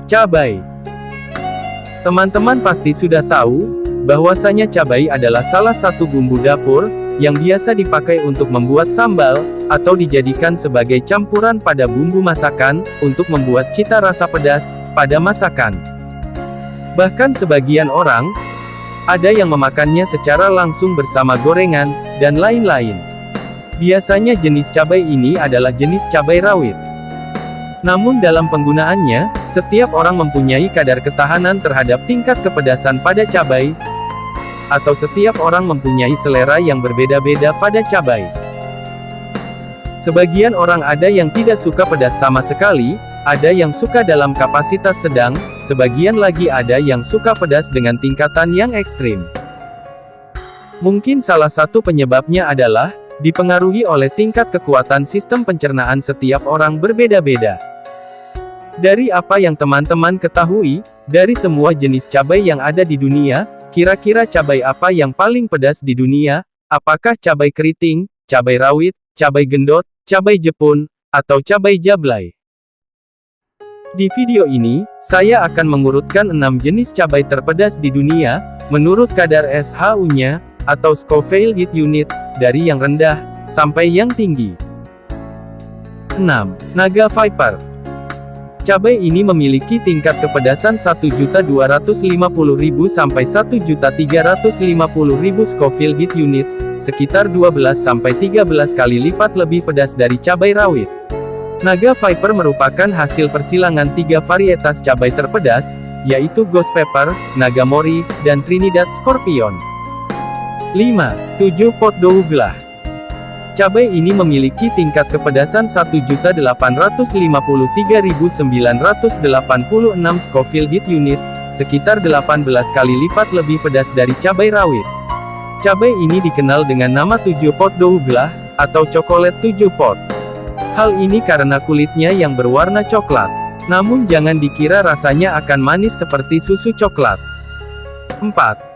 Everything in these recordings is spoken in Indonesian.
Cabai. Teman-teman pasti sudah tahu, bahwasanya cabai adalah salah satu bumbu dapur, yang biasa dipakai untuk membuat sambal, atau dijadikan sebagai campuran pada bumbu masakan, untuk membuat cita rasa pedas, pada masakan. Bahkan sebagian orang, ada yang memakannya secara langsung bersama gorengan, dan lain-lain. Biasanya jenis cabai ini adalah jenis cabai rawit. Namun dalam penggunaannya, setiap orang mempunyai kadar ketahanan terhadap tingkat kepedasan pada cabai, atau setiap orang mempunyai selera yang berbeda-beda pada cabai. Sebagian orang ada yang tidak suka pedas sama sekali, ada yang suka dalam kapasitas sedang, sebagian lagi ada yang suka pedas dengan tingkatan yang ekstrim. Mungkin salah satu penyebabnya adalah, dipengaruhi oleh tingkat kekuatan sistem pencernaan setiap orang berbeda-beda. Dari apa yang teman-teman ketahui, dari semua jenis cabai yang ada di dunia, kira-kira cabai apa yang paling pedas di dunia? Apakah cabai keriting, cabai rawit, cabai gendot, cabai Jepun, atau cabai jablay? Di video ini, saya akan mengurutkan 6 jenis cabai terpedas di dunia, menurut kadar SHU-nya, atau Scoville Heat Units, dari yang rendah, sampai yang tinggi. 6. Naga Viper. Cabai ini memiliki tingkat kepedasan 1.250.000 sampai 1.350.000 Scoville Heat Units, sekitar 12 sampai 13 kali lipat lebih pedas dari cabai rawit. Naga Viper merupakan hasil persilangan 3 varietas cabai terpedas, yaitu Ghost Pepper, Naga Mori, dan Trinidad Scorpion. 5. 7 Pot Douglas. Cabai ini memiliki tingkat kepedasan 1.853.986 Scoville Heat Units, sekitar 18 kali lipat lebih pedas dari cabai rawit. Cabai ini dikenal dengan nama 7 Pot Douglas, atau Chocolate 7 Pot. Hal ini karena kulitnya yang berwarna coklat. Namun jangan dikira rasanya akan manis seperti susu coklat. 4.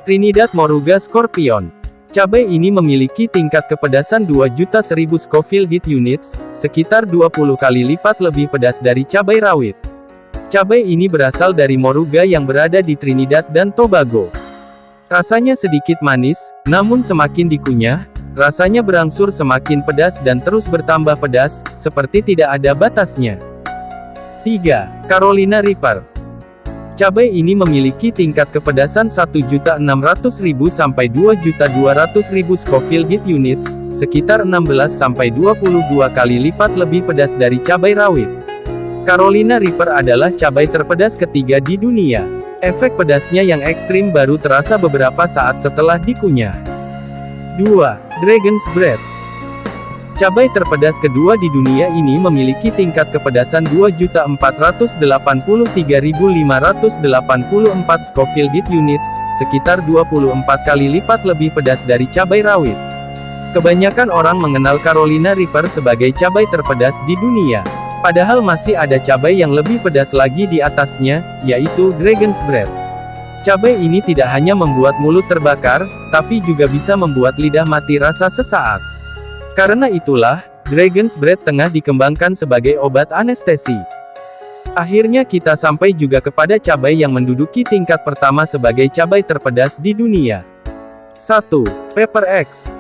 Trinidad Moruga Scorpion. Cabai ini memiliki tingkat kepedasan 2.100.000 Scoville Heat Units, sekitar 20 kali lipat lebih pedas dari cabai rawit. Cabai ini berasal dari Moruga yang berada di Trinidad dan Tobago. Rasanya sedikit manis, namun semakin dikunyah, rasanya berangsur semakin pedas dan terus bertambah pedas, seperti tidak ada batasnya. 3. Carolina Reaper. Cabai ini memiliki tingkat kepedasan 1.600.000 sampai 2.200.000 Scoville Heat Units, sekitar 16 sampai 22 kali lipat lebih pedas dari cabai rawit. Carolina Reaper adalah cabai terpedas ketiga di dunia. Efek pedasnya yang ekstrim baru terasa beberapa saat setelah dikunyah. 2. Dragon's Breath. Cabai terpedas kedua di dunia ini memiliki tingkat kepedasan 2.483.584 Scoville Heat Units, sekitar 24 kali lipat lebih pedas dari cabai rawit. Kebanyakan orang mengenal Carolina Reaper sebagai cabai terpedas di dunia. Padahal masih ada cabai yang lebih pedas lagi di atasnya, yaitu Dragon's Breath. Cabai ini tidak hanya membuat mulut terbakar, tapi juga bisa membuat lidah mati rasa sesaat. Karena itulah, Dragon's Breath tengah dikembangkan sebagai obat anestesi. Akhirnya kita sampai juga kepada cabai yang menduduki tingkat pertama sebagai cabai terpedas di dunia. 1. Pepper X.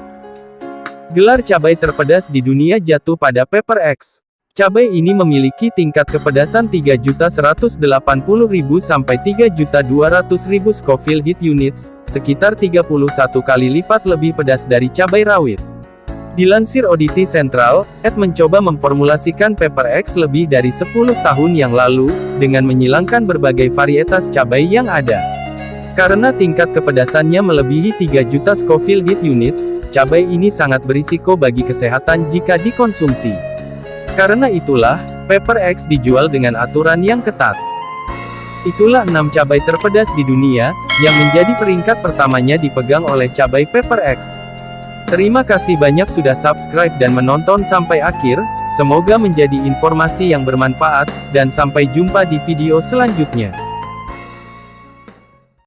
Gelar cabai terpedas di dunia jatuh pada Pepper X. Cabai ini memiliki tingkat kepedasan 3.180.000 sampai 3.200.000 Scoville Heat Units, sekitar 31 kali lipat lebih pedas dari cabai rawit. Dilansir Oddity Central, Ed mencoba memformulasikan Pepper X lebih dari 10 tahun yang lalu, dengan menyilangkan berbagai varietas cabai yang ada. Karena tingkat kepedasannya melebihi 3 juta Scoville Heat Units, cabai ini sangat berisiko bagi kesehatan jika dikonsumsi. Karena itulah, Pepper X dijual dengan aturan yang ketat. Itulah 6 cabai terpedas di dunia, yang menjadi peringkat pertamanya dipegang oleh cabai Pepper X. Terima kasih banyak sudah subscribe dan menonton sampai akhir, semoga menjadi informasi yang bermanfaat, dan sampai jumpa di video selanjutnya.